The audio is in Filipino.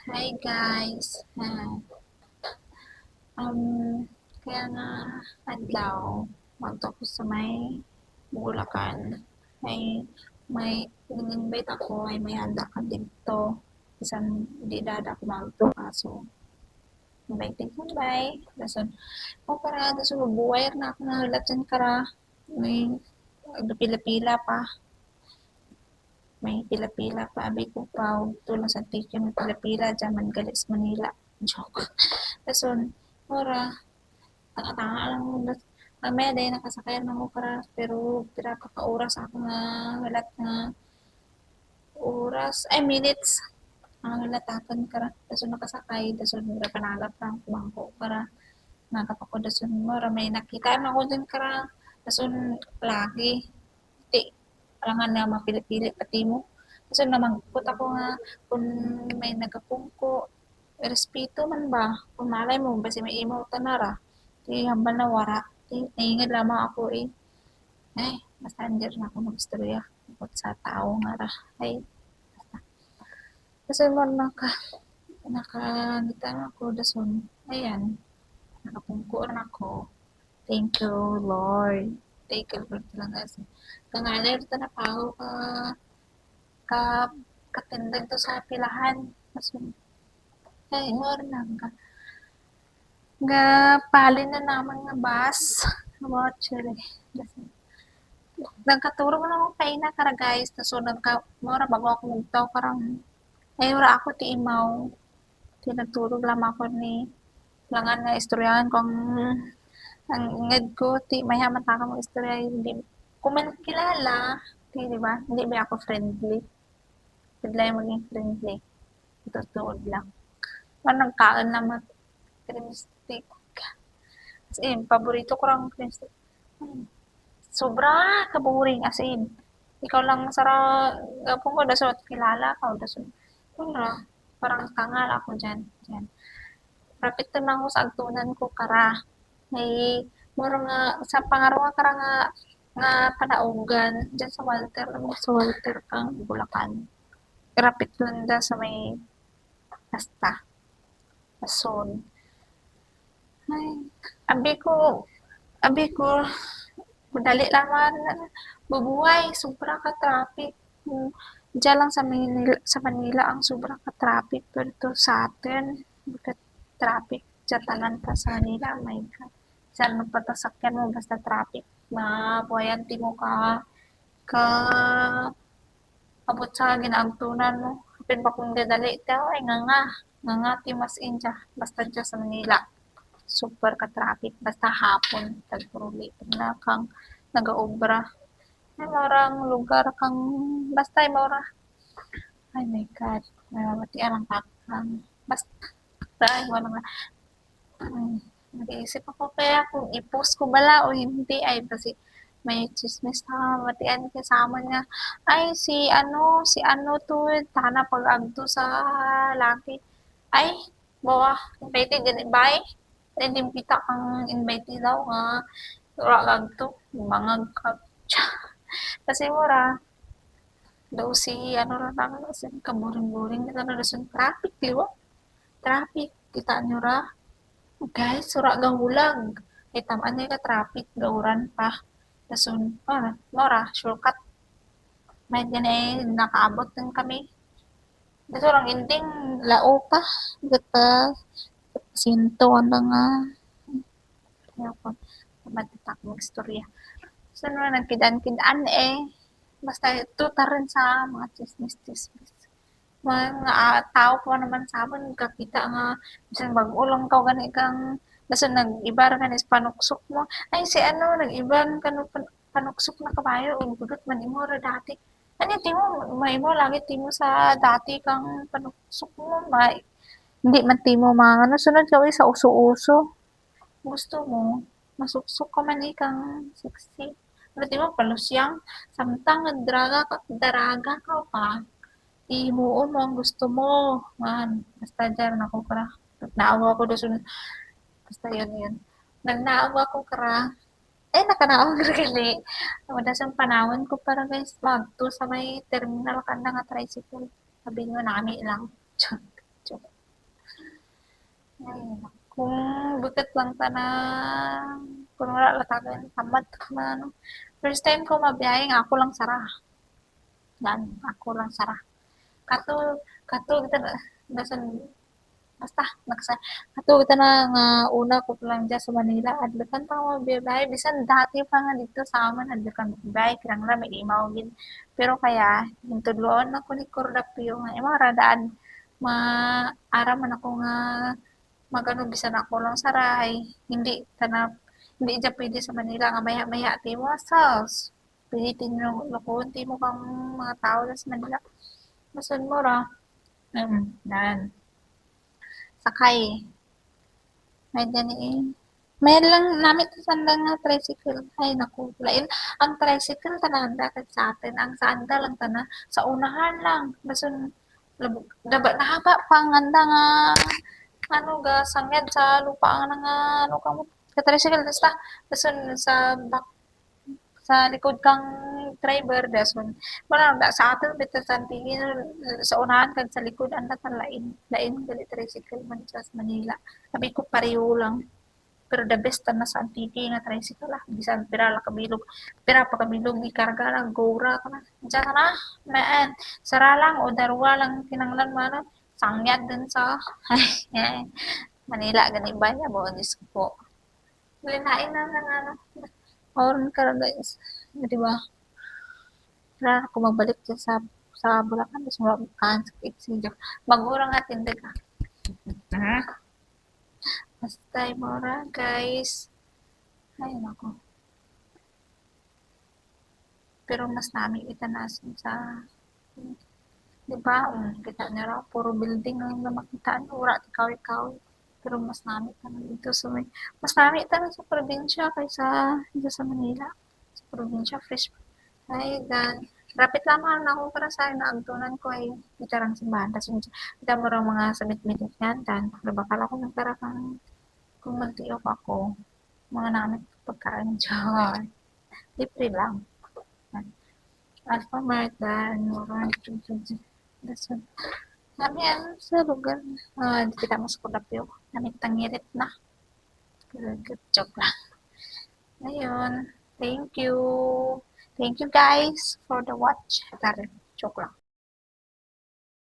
Hi guys. Um, kaya nga adlaw magto ko sa may Bulacan. May in-invite ako ay may handa ka dito. Isang di dada ko magto kaso invite ko bay. Dason o para dason buway na ako na latyan kara. May pila-pila pa. May pila-pila pa abi ko pa tulong sa ticket may pila-pila jaman gali sa Manila. Joke. Dason ora tanga-tanga lang mo mamaya dahil nakasakay na mo para pero pira pa ka oras ako nga walat nga oras ay minutes ang nalatakan kara daso nakasakay daso mura panalap lang bangko para nagapako daso mura may nakita na ko din kara daso lagi ti alangan na mapili-pili pati mo daso namangkot ako nga kung may nagapungko respeto man ba kung malay mo basi may imo tanara ti hambal na wara ti naingid lamang ako ay masander na ako magstorya bukod sa tao nga ra ay kasi mo nakangita na ako dason ayan nakapungko na ako thank you Lord thank you Lord talaga kangaler ta na pa ako ka katindag to sa pilahan dason ay or na nga palin na naman nga bus watcher nagkaturo mo na mo pay na kara guys so mura bago ako mugtaw karang ay wala ako ti imaw ti nagtulog lamang ako ni langan nga istoryahan ko ang inged ko ti mayaman ta ka mo istorya hindi ko man kilala ti di ba hindi ba ako friendly bigla maging friendly tutuod lang man nagkaan naman cream stick as in paborito ko rang cream stick sobra ka-boring as in ikaw lang sara gapon ko dasot kilala ka dasot wala parang tangal ako dyan rapid to na ako sa agtunan ko kara may mura nga sa pangarwa kara nga panaugan dyan sa Walter kang Bulacan rapid lang da sa may pasta Pason ay abi ko madali laman bubuhay sobra ka traffic diyan lang sa Manila ang sobra ka traffic pero to sa atin ka traffic diyan tanan pa sa Manila my God saan mo patasakyan mo basta traffic mabuhayan mo ka abot sa ginaagtunan mo kapin pa kung dadali daw ay nga ti mas inja basta dyan sa Manila super ka traffic basta hapon tagpuruli na kang nagaobra ay marang lugar kang basta ay mara ay my God mamatian ang takang basta ay wala nga nag-iisip ako kaya kung i-post ko bala o hindi ay kasi may chismis na matian kasama niya ay si ano to tana pag agto sa laki ay bawa invited din bay then impita kang invited daw nga ura agto mga kasi mura daw si ano ra lang kasi kaburing-buring nito na dason traffic di ba traffic kita nyo ra guys sura gahulag ay tamaan nga ka traffic gawuran pa dason mora shortcut may ganay nakaabot din kami daso lang ending lao pa gata sinto ang nga yapon matitak mo istorya so no nagkidan-kidan basta tutar rin sa mga chismis-chismis mga tao po naman sa amin kakita nga bisan bag-o lang ka gani kang basta nag-iba ra is panuksok mo ay si ano nag-iban kanu panuksok na kabayo ug gudot man imo ra dati ano timo mahimo lagi timo sa dati kang panuksok mo hindi man timo mga ano sunod ka uy sa uso-uso gusto mo masuksok ka man kang sexy ano timo palusyang samtang daraga ka pa ihimuon mo ang gusto mo man basta dyan ako kara naawa ko doon basta yun nagnaawa ko kara nakanaawa ko gali madas ang panahon ko para guys magto sa may terminal kanda nga tricycle sabi nyo nami lang Ay, kung butit lang ta na kung wala lang tayo tamad na ano. First time ko mabiyahe nga ako lang sara. Yan, ako lang sara. Kato, kato kita na, basan, basta, nagsa, kato kita na nga una ko pa lang dyan sa Manila. Adlakan pa ako mabiyahe. Bisan dati pa nga dito sa amin, adlakan mabiyahe. Kirang lang, may imaw gin. Pero kaya, yung tudloan ako ni Cordapio nga, yung mga radaan, araman ako nga magano bisan ako lang saray hindi tanap hindi dya pwede sa Manila nga maya-maya ti mo sals pilitin mo lakunti mo kang mga tao sa Manila masun mo ra nan sakay may gani may lang namit sa sandang nga tricycle ay naku lain ang tricycle tananda kag sa atin ang sanda lang tana sa unahan lang basun daba nahaba pang anda nga ano ga sangyad sa lupa nga nga ano ka mo ka-tricycle basta dason sa back sa likod kang driver dason wala da sa atin bitan sa tingin sa unahan kag sa likod anda tan lain lain gali tricycle man sa Manila sabi ko pareho lang pero the best na sa antiki nga tricycle lah bisan pira la kabilog pira pa kabilog ikarga na gora ka na diyan ka na maan sara lang o darwa lang kinanglan man sangyad din sa ay Manila gani ba niya mo Diyos ko po. Linain na ng ano, oron ka guys. Di ba? Wala ako magbalik dyan sa Bulacan. Tapos mabukaan sa Exedio. Mag-urang atin ka. Ha? Basta mora guys. Ay nako. Pero mas namin itanasin sa di ba? Kita nyo raw, puro building ang makita nyo. Wala ikaw-ikaw. Pero mas namin tanong dito sa may, mas namin tanong sa probinsya kaysa dito sa Manila. Sa probinsya, fresh. Ay, dan. Rapit lamang na ako para sa naagtunan ko ay itarang simbahan. Tapos kita mo rin mga sabit-bitit yan. Dan, bakala ko nagtara kang kung magtiyok ako. Mga namin pagkain dyan. Libre lang. Alpha Mart, dan, Moran, that's one. Sabi ano sa lugar. Di kita mas kulapyo. Namit tangirit na. Good joke lang. Ayun. Thank you. Thank you guys for the watch. Tara, joke lang.